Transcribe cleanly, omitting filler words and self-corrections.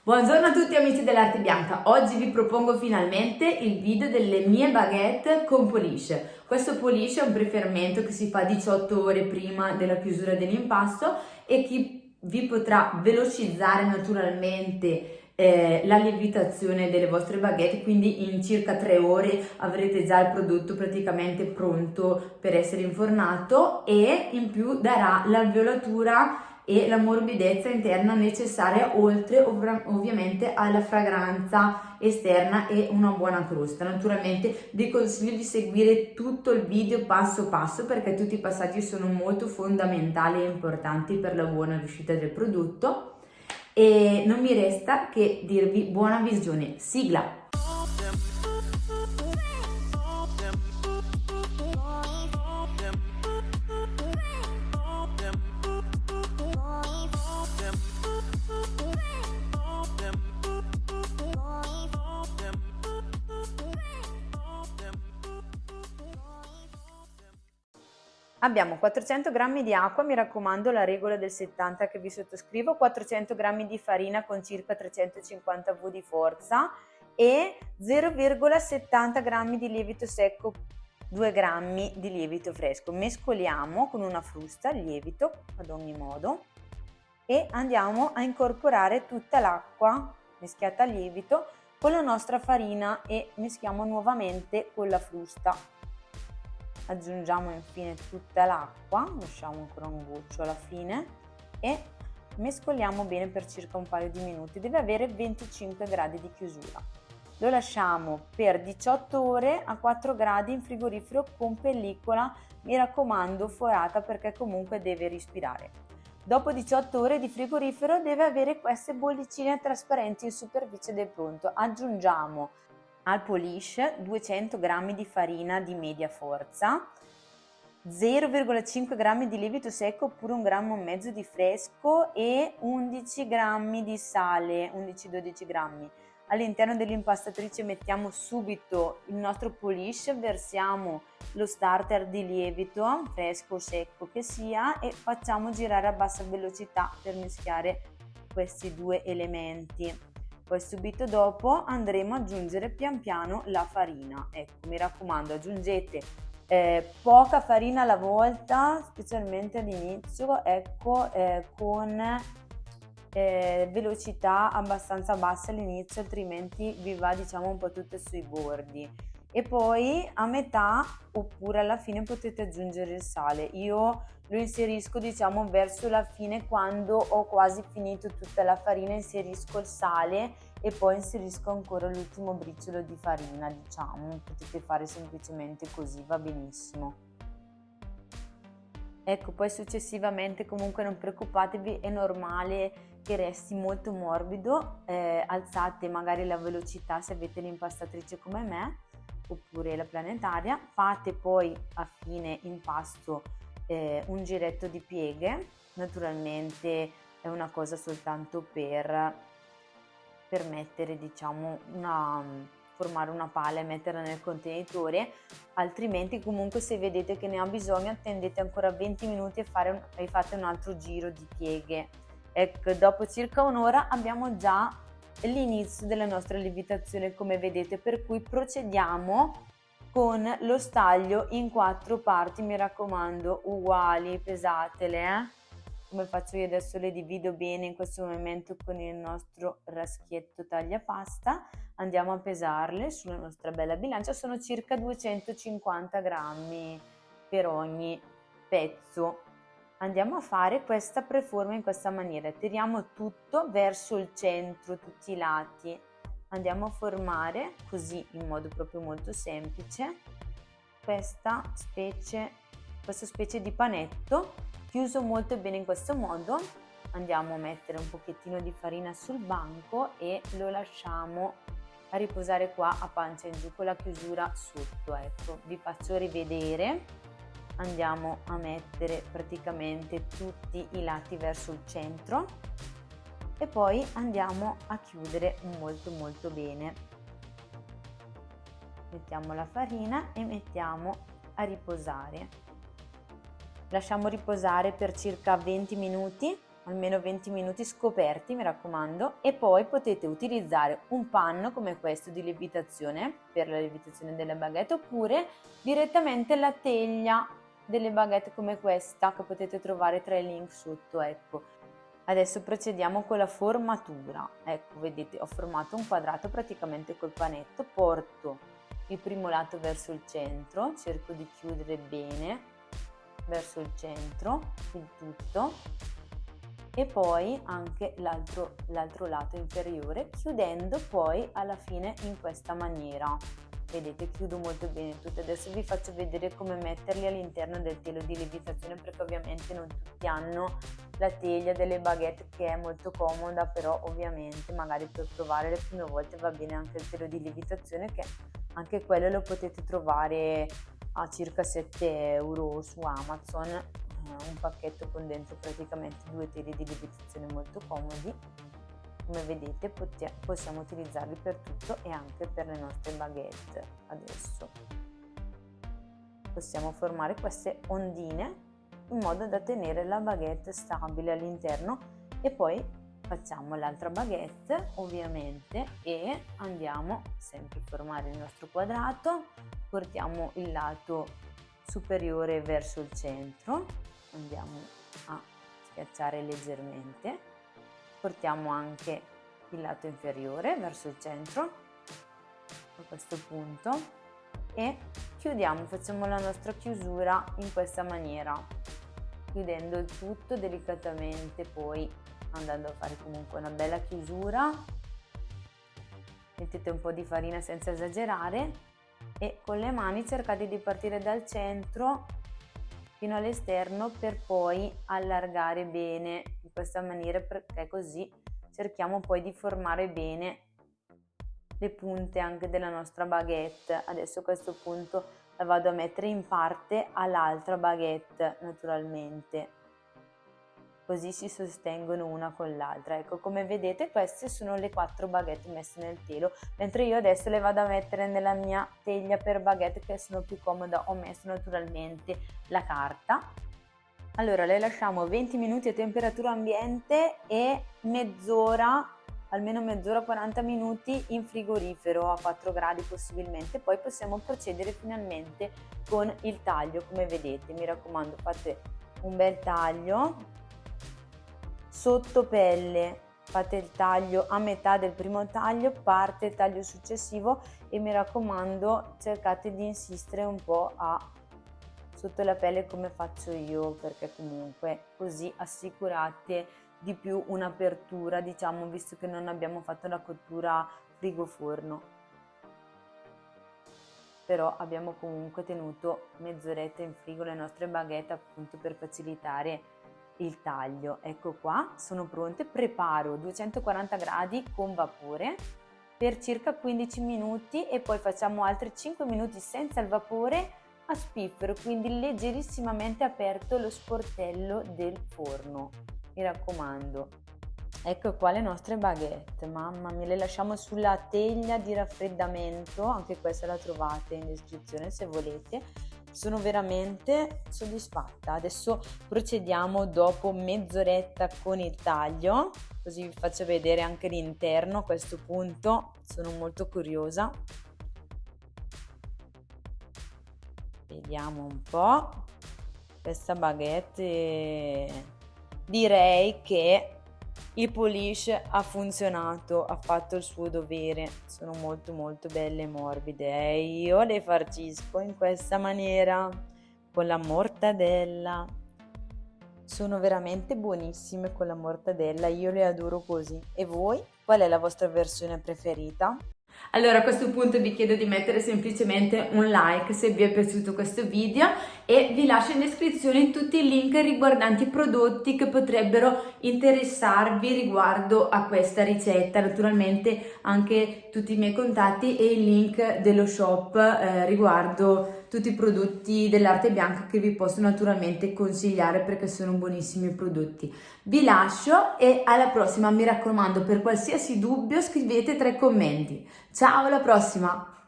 Buongiorno a tutti amici dell'Arte Bianca, oggi vi propongo finalmente il video delle mie baguette con polish. Questo polish è un preferimento che si fa 18 ore prima della chiusura dell'impasto e che vi potrà velocizzare naturalmente la lievitazione delle vostre baguette, quindi in circa 3 ore avrete già il prodotto praticamente pronto per essere infornato e in più darà l'alveolatura e la morbidezza interna necessaria, oltre ovviamente alla fragranza esterna e una buona crosta. Naturalmente vi consiglio di seguire tutto il video passo passo perché tutti i passaggi sono molto fondamentali e importanti per la buona riuscita del prodotto e non mi resta che dirvi buona visione. Sigla! Abbiamo 400 g di acqua, mi raccomando la regola del 70 che vi sottoscrivo, 400 g di farina con circa 350 V di forza e 0,70 g di lievito secco, 2 g di lievito fresco. Mescoliamo con una frusta il lievito ad ogni modo e andiamo a incorporare tutta l'acqua mischiata al lievito con la nostra farina e meschiamo nuovamente con la frusta. Aggiungiamo infine tutta l'acqua, lasciamo ancora un goccio alla fine e mescoliamo bene per circa un paio di minuti, deve avere 25 gradi di chiusura. Lo lasciamo per 18 ore a 4 gradi in frigorifero con pellicola, mi raccomando forata perché comunque deve respirare. Dopo 18 ore di frigorifero deve avere queste bollicine trasparenti in superficie del pronto. Aggiungiamo al polish 200 g di farina di media forza, 0,5 g di lievito secco oppure 1,5 g di fresco e 11 g di sale, 11-12 g. All'interno dell'impastatrice mettiamo subito il nostro polish, versiamo lo starter di lievito, fresco o secco che sia, e facciamo girare a bassa velocità per mischiare questi due elementi. Poi subito dopo andremo ad aggiungere pian piano la farina. Ecco, mi raccomando, aggiungete poca farina alla volta, specialmente all'inizio, ecco, con velocità abbastanza bassa all'inizio, altrimenti vi va diciamo un po' tutte sui bordi. E poi a metà oppure alla fine potete aggiungere il sale. Io lo inserisco diciamo verso la fine, quando ho quasi finito tutta la farina inserisco il sale e poi inserisco ancora l'ultimo briciolo di farina, diciamo, potete fare semplicemente così, va benissimo. Ecco, poi successivamente comunque non preoccupatevi, è normale che resti molto morbido, alzate magari la velocità se avete l'impastatrice come me oppure la planetaria, fate poi a fine impasto un giretto di pieghe, naturalmente è una cosa soltanto per mettere diciamo formare una palla e metterla nel contenitore, altrimenti comunque se vedete che ne ha bisogno attendete ancora 20 minuti e fate un altro giro di pieghe. Ecco, dopo circa un'ora abbiamo già l'inizio della nostra lievitazione come vedete, per cui procediamo con lo staglio in 4 parti, mi raccomando uguali, pesatele, come faccio io adesso, le divido bene in questo momento con il nostro raschietto tagliapasta, andiamo a pesarle sulla nostra bella bilancia, sono circa 250 grammi per ogni pezzo. Andiamo a fare questa preforma in questa maniera, tiriamo tutto verso il centro, tutti i lati, andiamo a formare così in modo proprio molto semplice questa specie di panetto chiuso molto bene in questo modo. Andiamo a mettere un pochettino di farina sul banco e lo lasciamo a riposare qua a pancia in giù con la chiusura sotto. Ecco, vi faccio rivedere. Andiamo a mettere praticamente tutti i lati verso il centro e poi andiamo a chiudere molto bene. Mettiamo la farina e mettiamo a riposare. Lasciamo riposare per circa 20 minuti almeno 20 minuti scoperti, mi raccomando, e poi potete utilizzare un panno come questo di lievitazione per la lievitazione delle baguette, oppure direttamente la teglia delle baguette come questa che potete trovare tra i link sotto, ecco. Adesso procediamo con la formatura. Ecco, vedete, ho formato un quadrato praticamente col panetto, porto il primo lato verso il centro, cerco di chiudere bene verso il centro il tutto, e poi anche l'altro lato inferiore, chiudendo poi alla fine in questa maniera. Vedete, chiudo molto bene tutto. Adesso vi faccio vedere come metterli all'interno del telo di lievitazione, perché ovviamente non tutti hanno la teglia delle baguette, che è molto comoda, però ovviamente magari per provare le prime volte va bene anche il telo di lievitazione, che anche quello lo potete trovare a circa 7 euro su Amazon, un pacchetto con dentro praticamente 2 teli di lievitazione molto comodi. Come vedete possiamo utilizzarli per tutto e anche per le nostre baguette. Adesso possiamo formare queste ondine in modo da tenere la baguette stabile all'interno, e poi facciamo l'altra baguette ovviamente e andiamo sempre a formare il nostro quadrato, portiamo il lato superiore verso il centro, andiamo a schiacciare leggermente, portiamo anche il lato inferiore verso il centro a questo punto e chiudiamo, facciamo la nostra chiusura in questa maniera, chiudendo il tutto delicatamente, poi andando a fare comunque una bella chiusura. Mettete un po' di farina senza esagerare e con le mani cercate di partire dal centro fino all'esterno per poi allargare bene in questa maniera, perché così cerchiamo poi di formare bene le punte anche della nostra baguette. Adesso a questo punto la vado a mettere in parte all'altra baguette, naturalmente, così si sostengono una con l'altra. Ecco, come vedete queste sono le 4 baguette messe nel telo, mentre io adesso le vado a mettere nella mia teglia per baguette, che sono più comoda. Ho messo naturalmente la carta. Allora le lasciamo 20 minuti a temperatura ambiente e mezz'ora, almeno mezz'ora, 40 minuti in frigorifero a 4 gradi possibilmente. Poi possiamo procedere finalmente con il taglio. Come vedete, mi raccomando, fate un bel taglio sotto pelle, fate il taglio a metà del primo taglio, parte il taglio successivo e mi raccomando cercate di insistere un po' sotto la pelle come faccio io, perché comunque così assicurate di più un'apertura, diciamo, visto che non abbiamo fatto la cottura frigo-forno. Però abbiamo comunque tenuto mezz'oretta in frigo le nostre baguette, appunto per facilitare il taglio. Ecco qua, sono pronte. Preparo 240 gradi con vapore per circa 15 minuti e poi facciamo altri 5 minuti senza il vapore a spiffero, quindi leggerissimamente aperto lo sportello del forno. Mi raccomando. Ecco qua le nostre baguette, mamma mia, le lasciamo sulla teglia di raffreddamento, anche questa la trovate in descrizione se volete. Sono veramente soddisfatta. Adesso procediamo dopo mezz'oretta con il taglio, così vi faccio vedere anche l'interno. A questo punto sono molto curiosa. Vediamo un po'. Questa baguette, direi che il polish ha funzionato, ha fatto il suo dovere. Sono molto molto belle e morbide e io le farcisco in questa maniera con la mortadella. Sono veramente buonissime con la mortadella, io le adoro così. E voi? Qual è la vostra versione preferita? Allora a questo punto vi chiedo di mettere semplicemente un like se vi è piaciuto questo video e vi lascio in descrizione tutti i link riguardanti i prodotti che potrebbero interessarvi riguardo a questa ricetta, naturalmente anche tutti i miei contatti e il link dello shop riguardo tutti i prodotti dell'Arte Bianca che vi posso naturalmente consigliare perché sono buonissimi prodotti. Vi lascio e alla prossima, mi raccomando, per qualsiasi dubbio scrivete tra i commenti. Ciao, alla prossima!